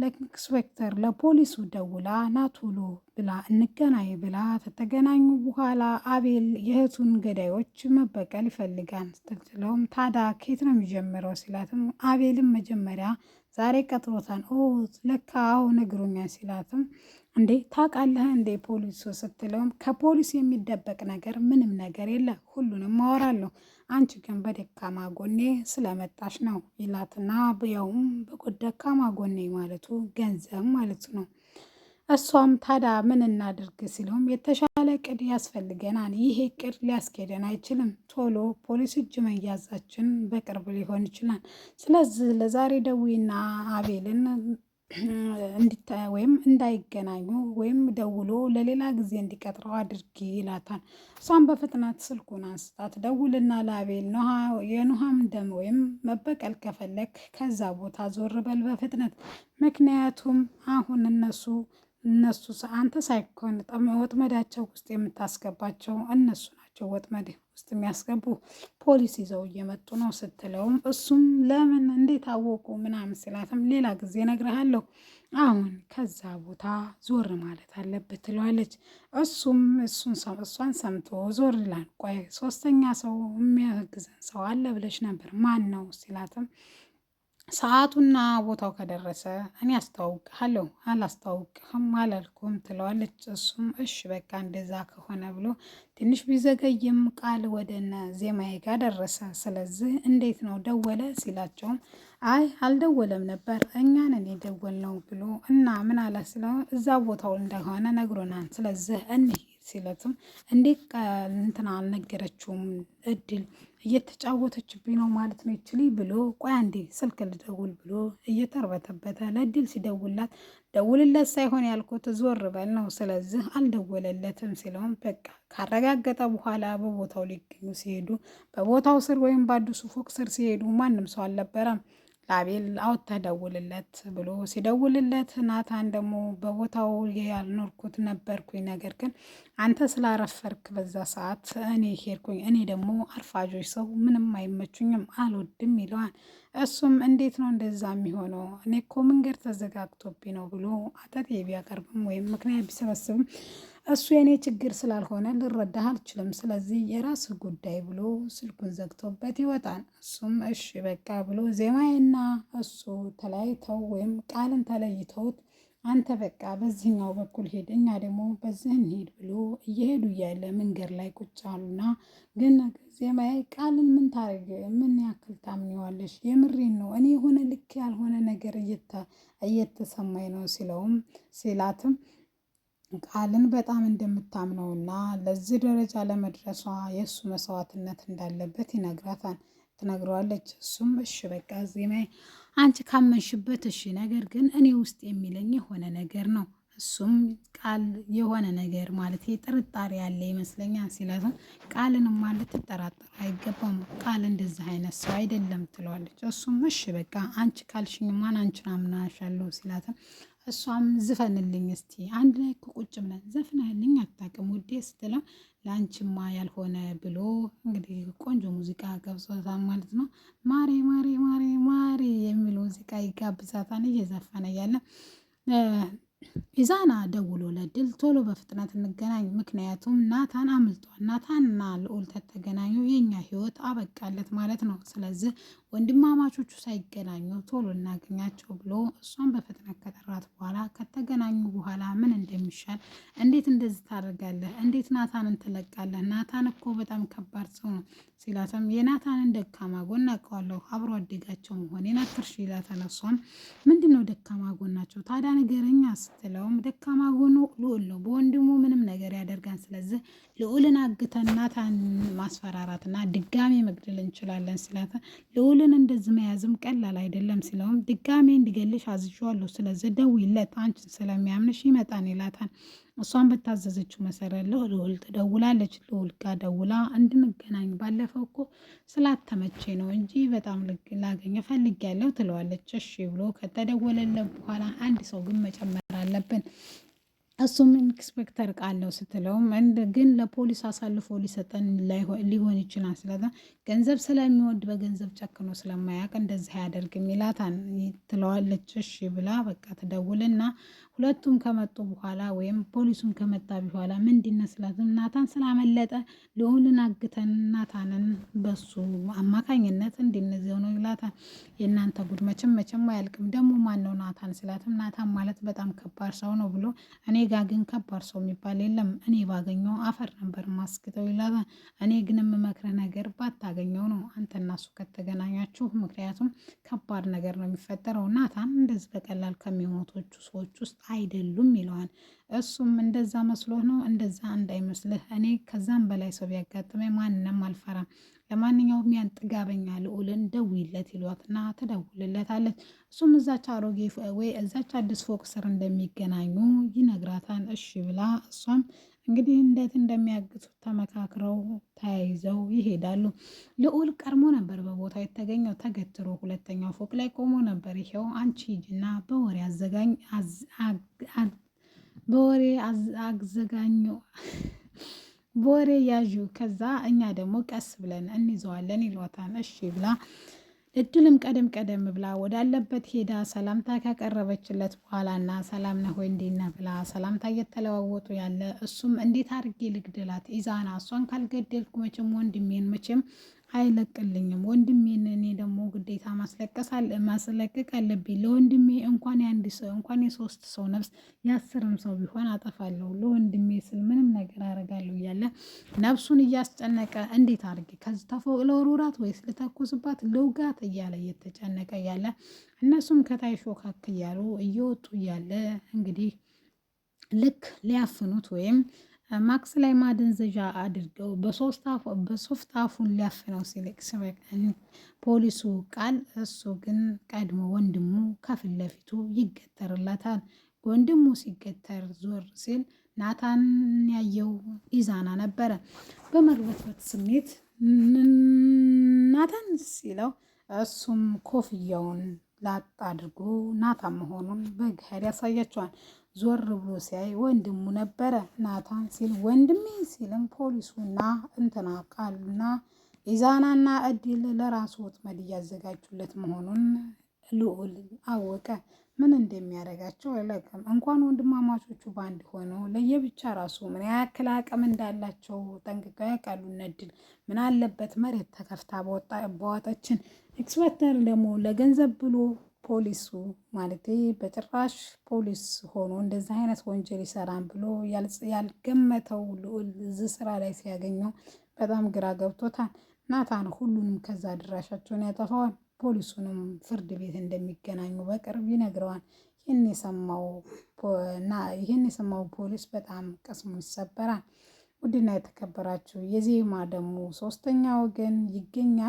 ለኢንስፔክተር ለፖሊሱ ደውላ ና ቶሎ ብላ እንገናኝ ብላ ከተገናኙ በኋላ አቤል የእህቱን ገዳዮች መበቀል ይፈልጋል ስትለውም ታዲያ ከየት ነው የሚጀምረው ሲላትም አቤልም መጀመሪያ ዛሬ ቀጥሮታል ለካ አሁን ነግሮኛል ሲላትም እንዴ ታውቃለህ እንዴ ፖሊሱ ስትለውም ከፖሊስ የሚደበቅ ነገር ምንም ነገር የለ ሁሉንም አወራለሁ አንቺ ግን በደካማ ጎኔ ስለመጣሽ ነው ይላትና ያውም በደካማ ጎኔ ማለቱ ገንዘብ ማለት ነው። እሷም ታዲያ ምን እናድርግ ሲለውም የተሻለ ቅድ ያስፈልገናል ይሄ ቅድ ሊያስኬደን አይችልም ቶሎ ፖሊስ እጅ መያዛችን በቅርብ ሊሆን ይችላል ስለዚህ ለዛሬ ደዊና አቤልን ወይም እንዳይገናኙ ወይም ደውሎ ለሌላ ጊዜ እንዲቀጥረው አድርጊ ይላታል። እሷም በፍጥነት ስልኩን አንስታ ትደውልና ለአቤል የኑሃም ደም ወይም መበቀል ከፈለክ ከዛ ቦታ ዞር በል በፍጥነት ምክንያቱም አሁን እነሱ አንተ ሳይኮን ወጥመዳቸው ውስጥ የምታስገባቸው እነሱ ናቸው ወጥመድ ውስጥ የሚያስገቡ ፖሊስ ይዘው እየመጡ ነው ስትለውም እሱም ለምን እንዴት አወቁ ምናምን ሲላትም ሌላ ጊዜ እነግርሃለሁ አሁን ከዛ ቦታ ዞር ማለት አለበት ትለዋለች። እሱም እሷን ሰምቶ ዞር ይላል። ቆይ ሶስተኛ ሰው የሚያግዘን ሰው አለ ብለሽ ነበር ማን ነው ሲላትም ሰዓቱና ቦታው ከደረሰ እኔ አስተዋውቅሃለሁ አላስተዋውቅህም አላልኩም ትለዋለች። እሱም እሺ በቃ እንደዛ ከሆነ ብሎ ትንሽ ቢዘገይም ቃል ወደነ ዜማዬ ጋር ደረሰ። ስለዚህ እንዴት ነው ደወለ ሲላቸውም አይ አልደወለም ነበር እኛን እኔ ደወልነው ብሎ እና ምን አለ ስለው እዛ ቦታው እንደሆነ ነግሮናል ስለዚህ እንሂድ ሲለትም እንዴት እንትና አልነገረችውም እድል እየተጫወተችብኝ ነው ማለት ነው ይችሊ ብሎ ቆይ አንዴ ስልክ ልደውል ብሎ እየተርበተበተ ለእድል ሲደውላት ደውልለት ሳይሆን ያልኩት ዞር በል ነው ስለዚህ አልደወለለትም ሲለውም በቃ ካረጋገጠ በኋላ በቦታው ሊገኙ ሲሄዱ በቦታው ስር ወይም በአዲሱ ፎቅ ስር ሲሄዱ ማንም ሰው አልነበረም። ለአቤል አውጥተህ ደውልለት ብሎ ሲደውልለት ናታን ደግሞ በቦታው ያልኖርኩት ነበርኩኝ ነገር ግን አንተ ስላረፈርክ በዛ ሰዓት እኔ ሄድኩኝ እኔ ደግሞ አርፋጆች ሰው ምንም አይመቹኝም አልወድም ይለዋል። እሱም እንዴት ነው እንደዛ የሚሆነው እኔ እኮ መንገድ ተዘጋግቶብኝ ነው ብሎ አጠቴ ቢያቀርብም ወይም ምክንያት ቢሰበስብም እሱ የኔ ችግር ስላልሆነ ልረዳህ አልችልም ስለዚህ የራስ ጉዳይ ብሎ ስልኩን ዘግቶበት ይወጣል። እሱም እሺ በቃ ብሎ ዜማዬና እሱ ተለያይተው ወይም ቃልን ተለይተውት አንተ በቃ በዚህኛው በኩል ሄድ እኛ ደግሞ በዚህ እንሄድ ብሎ እየሄዱ እያለ መንገድ ላይ ቁጭ አሉና ግን ዜማዬ ቃልን ምን ታደርግ ምን ያክል ታምኚዋለሽ የምሬን ነው እኔ የሆነ ልክ ያልሆነ ነገር እየተሰማኝ ነው ሲላትም ቃልን በጣም እንደምታምነውና ለዚህ ደረጃ ለመድረሷ የእሱ መስዋዕትነት እንዳለበት ይነግራታል። ትነግረዋለች። እሱም እሺ በቃ ዜማዬ አንቺ ካመንሽበት እሺ ነገር ግን እኔ ውስጥ የሚለኝ የሆነ ነገር ነው እሱም ቃል የሆነ ነገር ማለት ጥርጣሬ ያለ ይመስለኛል ሲላትም ቃልንም ማለት ትጠራጠር አይገባም ቃል እንደዚህ አይነት ሰው አይደለም ትለዋለች። እሱም እሺ በቃ አንቺ ካልሽኝ ማን አንቺን አምናሻለሁ ሲላትም እሷም ዝፈንልኝ እስቲ አንድ ላይ እኮ ቁጭ ብለን ዘፍነህልኝ አታውቅም ውዴ ስትለው ለአንቺማ ያልሆነ ብሎ እንግዲህ ቆንጆ ሙዚቃ ገብጾታል ማለት ነው። ማሬ ማሬ ማሬ ማሬ የሚል ሙዚቃ ይጋብዛታል እየዘፈነ እያለ ኢዛና ደውሎ ለእድል ቶሎ በፍጥነት እንገናኝ ምክንያቱም ናታን አምልጧል ናታንና ልዑል ተገናኙ የኛ ህይወት አበቃለት ማለት ነው ስለዚህ ወንድማማቾቹ ሳይገናኙ ቶሎ እናገኛቸው ብሎ እሷን በፍጥነት ከጠራት በኋላ ከተገናኙ በኋላ ምን እንደሚሻል እንዴት እንደዚህ ታደርጋለህ እንዴት ናታንን ትለቃለህ ናታን እኮ በጣም ከባድ ሰው ነው ሲላትም የናታንን ደካማ ጎን አውቀዋለሁ አብሮ አደጋቸው መሆኔን አትርሺ ይላታል። እሷም ምንድነው ደካማ ጎናቸው ታዲያ ንገረኝ ስትለውም ደካማ ጎኑ ልዑል ነው በወንድሙ ምንም ነገር ያደርጋል ስለዚህ ልዑልን አግተን ናታን ማስፈራራትና ድጋሜ መግደል እንችላለን ሲላት ልዑልን እንደዚህ መያዝም ቀላል አይደለም ሲለውም ድጋሜ እንዲገልሽ አዝዤዋለሁ ስለዚህ ደውይለት አንቺን ስለሚያምንሽ ይመጣን ይላታል። እሷን በታዘዘችው መሰረት ልዑል ትደውላለች። ልዑል ጋር ደውላ እንድንገናኝ ባለፈው እኮ ስላተመቼ ነው እንጂ በጣም ላገኘ ፈልጌያለሁ ትለዋለች። እሺ ብሎ ከተደወለለት በኋላ አንድ ሰው ግን መጨመር አለብን እሱም ኢንስፔክተር ቃለው ስትለውም ግን ለፖሊስ አሳልፎ ሊሰጠን ሊሆን ይችላል። ስለዛ ገንዘብ ስለሚወድ በገንዘብ ጨክኖ ስለማያውቅ እንደዚህ አያደርግም ይላታል ትለዋለች። እሺ ብላ በቃ ትደውልና ሁለቱም ከመጡ በኋላ ወይም ፖሊሱም ከመጣ በኋላ ምንድን ነው ስላትም ናታን ስላመለጠ ልዑልን አግተን ናታንን በሱ አማካኝነት እንዲነዚው ነው ይላታል። የእናንተ ጉድ መቼም አያልቅም። ደግሞ ማን ነው ናታን ስላትም ናታን ማለት በጣም ከባድ ሰው ነው ብሎ እኔ ጋ ግን ከባድ ሰው የሚባል የለም። እኔ ባገኘው አፈር ነበር ማስክተው ይላታል። እኔ ግን የምመክረ ነገር ባታገኘው ነው አንተና እሱ ከተገናኛችሁ፣ ምክንያቱም ከባድ ነገር ነው የሚፈጠረው። ናታን እንደዚህ በቀላል ከሚሞቶቹ ሰዎች ውስጥ አይደሉም ይለዋል። እሱም እንደዛ መስሎ ነው፣ እንደዛ እንዳይመስልህ፣ እኔ ከዛም በላይ ሰው ቢያጋጥመኝ ማንንም አልፈራም። ለማንኛውም ያን ጥጋበኛ ልዑልን ደውይለት ይሏትና ትደውልለታለች። እሱም እዛች አሮጌ ወይ እዛች አዲስ ፎቅ ስር እንደሚገናኙ ይነግራታል። እሺ ብላ እሷም እንግዲህ እንዴት እንደሚያግቱት ተመካክረው ተያይዘው ይሄዳሉ። ልዑል ቀድሞ ነበር በቦታው የተገኘው። ተገትሮ ሁለተኛው ፎቅ ላይ ቆሞ ነበር። ይሄው አንቺ ሂጂና በወሬ ያዡ፣ ከዛ እኛ ደግሞ ቀስ ብለን እንይዘዋለን ይሏታል። እሺ ብላ እድልም ቀደም ብላ ወዳለበት ሄዳ ሰላምታ ካቀረበችለት በኋላ እና ሰላም ነህ ወይ እንዴት ነህ ብላ ሰላምታ እየተለዋወጡ ያለ እሱም እንዴት አድርጌ ልግደላት ኢዛና፣ እሷን ካልገደልኩ መቼም አይለቅልኝም። ወንድሜን እኔ ደግሞ ግዴታ ማስለቀቅ አለብኝ። ለወንድሜ እንኳን የአንድ ሰው እንኳን የሶስት ሰው ነፍስ የአስርም ሰው ቢሆን አጠፋለሁ። ለወንድሜ ስል ምንም ነገር አደርጋለሁ እያለ ነፍሱን እያስጨነቀ እንዴት አድርጌ ከዚህ ተፎቅ ለወርውራት ወይስ ልተኩስባት ልውጋት እያለ እየተጨነቀ እያለ እነሱም ከታይ ሾካክ እያሉ እየወጡ እያለ እንግዲህ ልክ ሊያፍኑት ወይም ማክስ ላይ ማደንዘዣ አድርገው በሶፍት አፉን ሊያፍነው ሲልቅ ፖሊሱ ቃል፣ እሱ ግን ቀድሞ ወንድሙ ከፊት ለፊቱ ይገተርለታል። ወንድሙ ሲገተር ዞር ሲል ናታን ያየው ኢዛና ነበረ። በመግበትበት ስሜት ናታን ሲለው እሱም ኮፍያውን ላጥ አድርጎ ናታን መሆኑን በገሃድ ያሳያቸዋል። ዞር ብሎ ሲያይ ወንድሙ ነበረ። ናታን ሲል ወንድሜ ሲልም ፖሊሱና እንትና ቃሉና ኢዛናና እድል ለራሱ ወጥመድ እያዘጋጁለት መሆኑን ልዑል አወቀ። ምን እንደሚያደርጋቸው አላውቅም። እንኳን ወንድማማቾቹ በአንድ ሆነው ለየብቻ ራሱ ምን ያክል አቅም እንዳላቸው ጠንቅቀው ያውቃሉ። እድል ምን አለበት መሬት ተከፍታ በዋጠችን። ኢንስፔክተር ደግሞ ለገንዘብ ብሎ ፖሊሱ ማለት በጭራሽ ፖሊስ ሆኖ እንደዚህ አይነት ወንጀል ይሰራን ብሎ ያልገመተው ልዑል እዚህ ስራ ላይ ሲያገኘው በጣም ግራ ገብቶታል። ናታን ሁሉንም ከዛ ድራሻቸውን ያጠፋዋል። ፖሊሱንም ፍርድ ቤት እንደሚገናኙ በቅርብ ይነግረዋል። ይህን የሰማው ፖሊስ በጣም ቅስሙ ይሰበራል። ውድና የተከበራችሁ የዜማ ደግሞ ሶስተኛ ወገን ይገኛል።